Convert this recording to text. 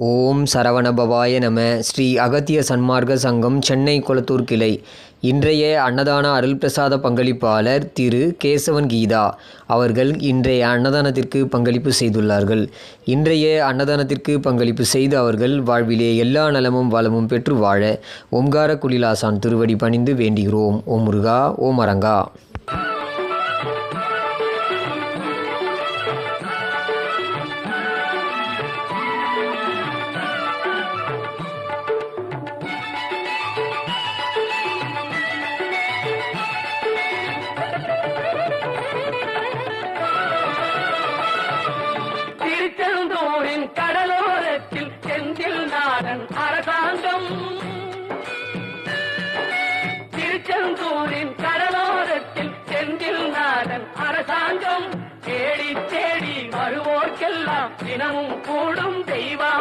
ஓம் சரவணபவாய நம. ஸ்ரீ அகத்திய சன்மார்க்க சங்கம் சென்னை கொளத்தூர் கிளை. இன்றைய அன்னதான அருள் பிரசாத பங்களிப்பாளர் திரு கேசவன் கீதா அவர்கள் இன்றைய அன்னதானத்திற்கு பங்களிப்பு செய்துள்ளார்கள். இன்றைய அன்னதானத்திற்கு பங்களிப்பு செய்து அவர்கள் வாழ்விலே எல்லா நலமும் வளமும் பெற்று வாழ ஓம்கார குடிலாசான் திருவடி பணிந்து வேண்டுகிறோம். ஓம் முருகா, ஓம் அரங்கா. திருச்செந்தூரின் கடலோரத்தில் செந்தில் நாடன் அரசாங்கம், திருச்செந்தூரின் கடலோரத்தில் செந்தில் நாடன் அரசாங்கம், தேடி தேடி வருவோர்க்கெல்லாம் தினமும் கூடும் தெய்வம்.